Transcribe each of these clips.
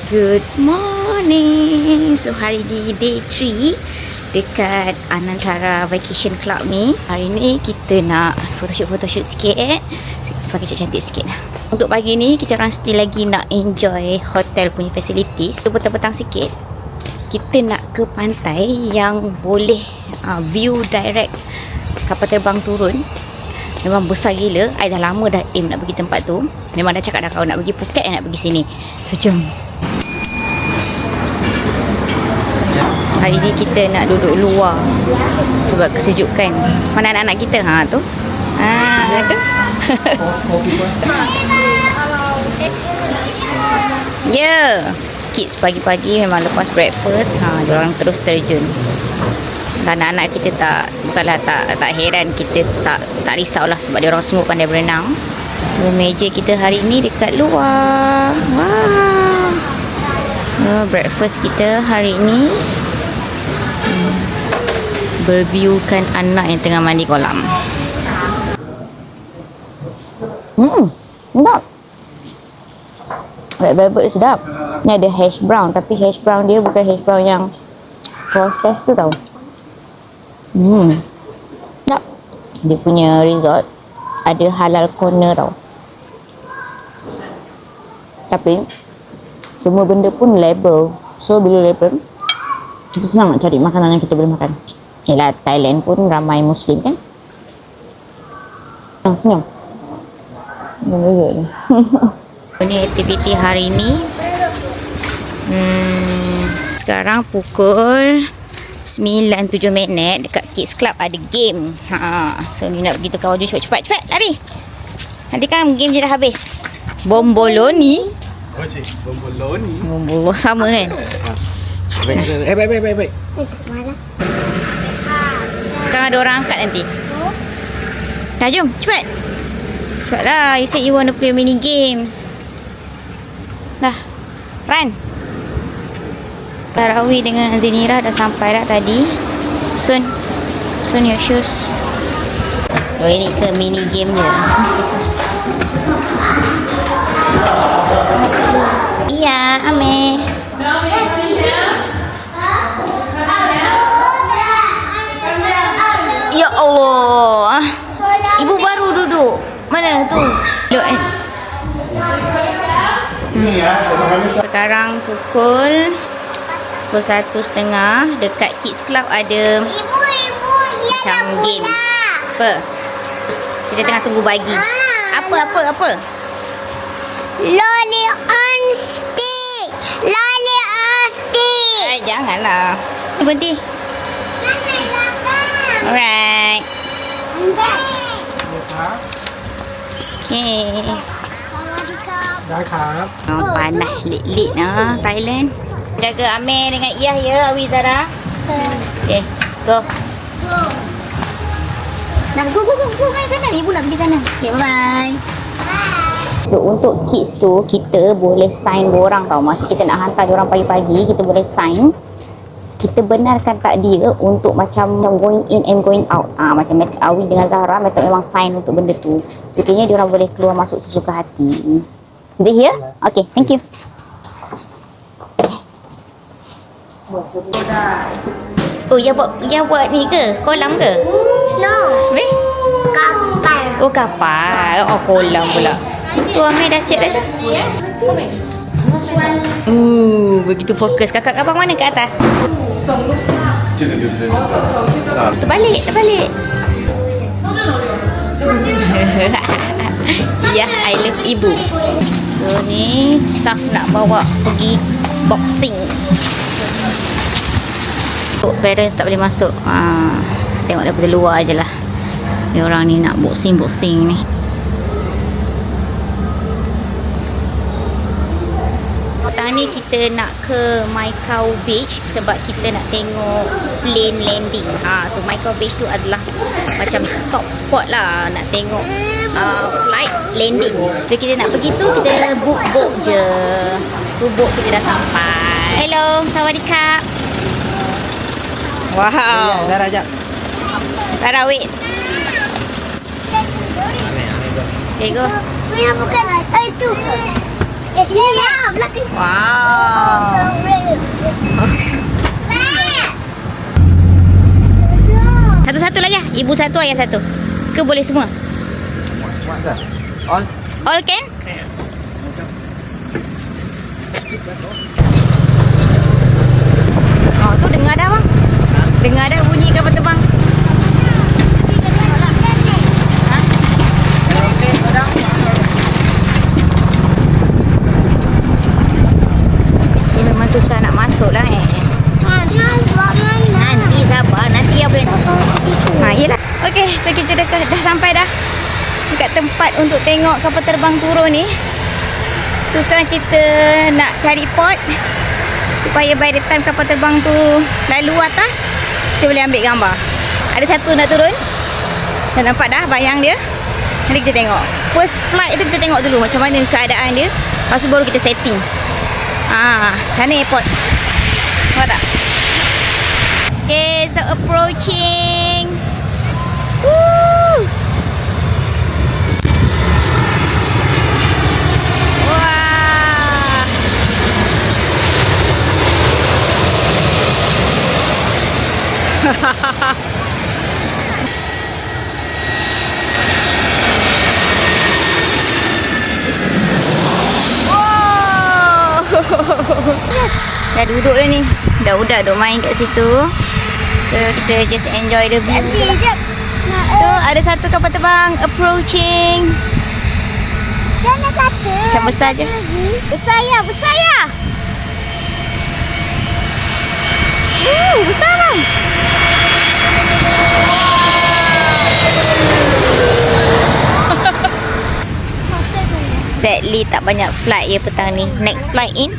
Good morning. So hari ni day 3 dekat Anantara Vacation Club ni. Hari ni kita nak photoshoot sikit. Pakai cantik sikit. Untuk pagi ni kita orang still lagi nak enjoy hotel punya facilities. So petang-petang sikit kita nak ke pantai yang boleh view direct kapal terbang turun. Memang besar gila. I dah lama dah aim nak pergi tempat tu. Memang dah cakap dah kalau nak pergi Phuket nak pergi sini. So jom. Hari ni kita nak duduk luar sebab kesejukan. Mana anak-anak kita? Tu. Tu. Ya. Kids pagi-pagi memang lepas breakfast, diorang terus terjun. Dan anak-anak kita bukanlah tak heran, kita tak risaulah sebab diorang semua pandai berenang. Meja kita hari ni dekat luar. Wow. Breakfast kita hari ni berviewkan anak yang tengah mandi kolam. Sedap. Red velvet sedap. Ni ada hash brown, tapi hash brown dia bukan hash brown yang proses tu tau. Sedap. Dia punya resort ada halal corner tau. Tapi semua benda pun label. So bila label, kita senang nak cari makanan yang kita boleh makan. Yalah, Thailand pun ramai Muslim kan. Senyum. Ini aktiviti hari ni. Sekarang pukul 9.07 dekat Kids Club ada game. So ni nak pergi tukar baju cepat-cepat lari. Nanti kan game je dah habis. Bomboloni. Bomboloni sama kan? Baik. Kan ada orang angkat nanti. Dah jom, cepat. Cepatlah, you said you want to play mini games. Dah, run. Tarawih dengan Zinira dah sampai dah tadi. Soon your shoes. Oh, ini ke mini game dia. Iya, Ame. Ya Allah. Ibu baru duduk. Mana tu? Look Sekarang pukul 1:30 dekat Kids Club ada macam game. Apa? Kita tengah tunggu bagi. Apa? Lolly on stick. Janganlah. Berhenti. Alright. Okay. Panas lit-lit Thailand. Jaga Amir dengan Iyah ya, Awizara. Okay, go. Dah, go main sana. Ibu nak pergi sana. Okay, bye-bye. So untuk kids tu kita boleh sign borang tau. Masa kita nak hantar diorang pagi-pagi, kita boleh sign. Kita benarkan tak dia untuk macam going in and going out. Macam Awi dengan Zahra, mereka memang sign untuk benda tu. So kayaknya diorang boleh keluar masuk sesuka hati. Is it here? Okay, thank you. Oh, yang buat ni ke? Kolam ke? No. Weh? Kapal. Oh, kapal. Oh, kolam pula. Tu Amir dah siap dah. Begitu fokus. Kakak abang mana ke atas? Terbalik. Ya, I love ibu. So ni staff nak bawa pergi boxing. Parents tak boleh masuk. Tengok daripada luar je lah. Ni orang ni nak boxing ni. Ni kita nak ke Maikau Beach sebab kita nak tengok plane landing. So Maikau Beach tu adalah macam top spot lah nak tengok flight landing. So kita nak pergi tu, kita book je. Book kita dah sampai. Hello, sawadikap. Wow. Zara jap. Zara wait. Okay, go. Bukan itu. Sini belakang. Wow. Ibu satu, ayah satu. Ke boleh semua? Muat ke? All? All can? Oh, tu dengar dah bang. Dengar dah bunyi kapal terbang. Ha? Ini memang susah nak masuk lah Nanti sabar, nanti ya boleh. Ha, yelah. Okey, so kita dah sampai dah dekat tempat untuk tengok kapal terbang turun ni. So sekarang kita nak cari port supaya by the time kapal terbang tu lalu atas, kita boleh ambil gambar. Ada satu nak turun. Dah nampak dah bayang dia. Nanti kita tengok. First flight tu kita tengok dulu macam mana keadaan dia. Lepas tu baru kita setting. Sana airport. Nampak tak? Okay, so approaching. Woo! Wah! Wow! Dah duduk dah ni. Budak-budak duk main kat situ. So kita just enjoy the view. Tu ada satu kapal terbang approaching. Jangan kata. Macam besar je. Besar ya, besar ya. Besar bang. Sadly tak banyak flight ya petang ni. Next flight in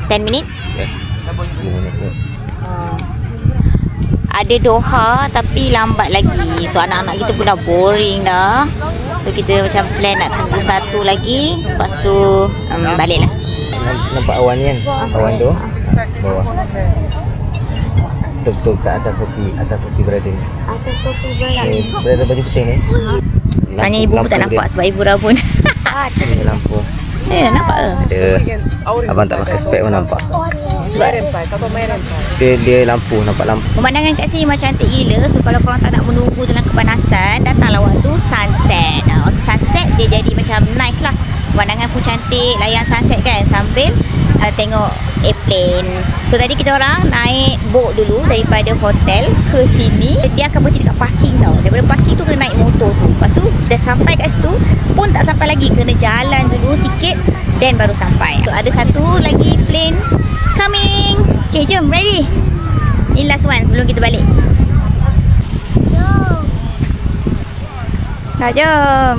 10 minutes. 10 minit tu. Ada Doha tapi lambat lagi. So anak-anak kita pun dah boring dah. So kita macam plan nak tunggu satu lagi. Lepas tu balik lah. Nampak awan ni kan? Awan tu bawah. Betul kat atas topi berada ni. Atas topi berada. Berada baju putih ni. Sebenarnya ibu pun tak nampak sebab ibu dah pun. Ada lampu. Nampak ke? Ada. Abang tak pakai spek pun nampak. Sebab Dia lampu, nampak lampu. pemandangan kat sini memang cantik gila. So kalau korang tak nak menunggu dalam kepanasan, datanglah waktu sunset. Waktu sunset dia jadi macam nice lah. Pemandangan pun cantik, layan sunset kan sambil tengok airplane. So tadi kita orang naik boat dulu daripada hotel ke sini. Dia akan berhenti dekat parking tau. Daripada parking tu kena naik motor tu. Lepas tu dah sampai kat situ pun tak sampai lagi, kena jalan dulu sikit then baru sampai. So ada satu lagi plane coming. Okay, jom, ready. Ini last one sebelum kita balik. Dah, jom.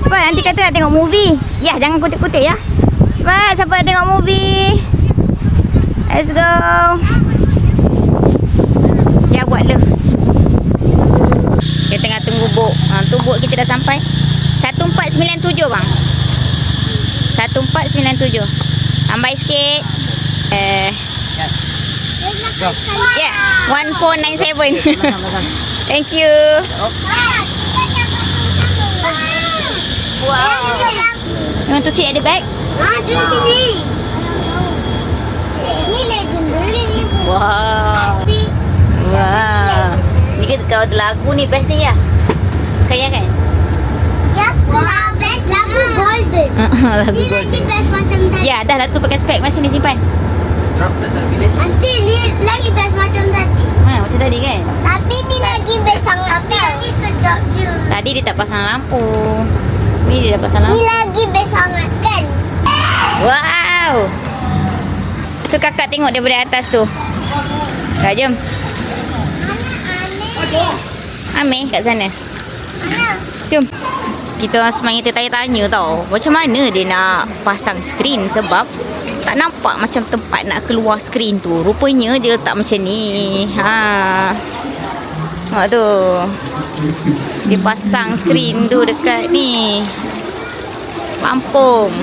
Cepat, nanti kata nak tengok movie. Ya, jangan kutip-kutip ya. Cepat, siapa nak tengok movie? Let's go. Ya, buat le. Kita tengah tunggu boat. Tu boat kita dah sampai. 1497 bang. 1497. Ambai sikit. Yeah, 1497. Thank you. Wow. You want to sit at the back? Di sini. Ini legendary ni. Wow. Wow. Ni kan kalau lagu ni best ni ya. Kaya kan? Yes, kalau best lagu golden. Lagu Ni lagi best macam tadi. Ya, dah tu pakai spek. Masa ni simpan. Nanti ni lagi best macam tadi. Macam tadi kan? Tapi ni lagi best sangat. Tapi yang ni sekejap je. Tadi dia tak pasang lampu. Ni dia dah pasang Ni lampu. lagi best sangat kan? Wow. Tu kakak tengok daripada atas tu. Dah, jom. Ameh kat sana. Jom. Kita orang sebenarnya tertanya-tanya tau. Macam mana dia nak pasang skrin sebab tak nampak macam tempat nak keluar skrin tu. Rupanya dia letak macam ni. Nampak tu. Dia pasang skrin tu dekat ni. Lampung.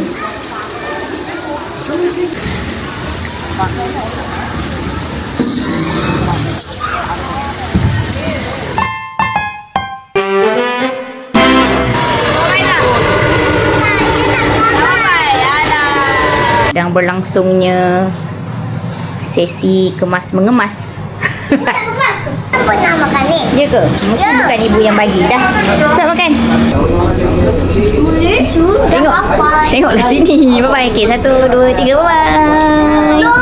Sedang berlangsungnya sesi kemas mengemas Tak pernah makan ni. Ya ke? Mesti Ya. bukan ibu yang bagi dah. Selamat makan. Dah Tengok. sampai. Tengoklah sini. Bye-bye. Okay, 1, 2, 3. Bye-bye.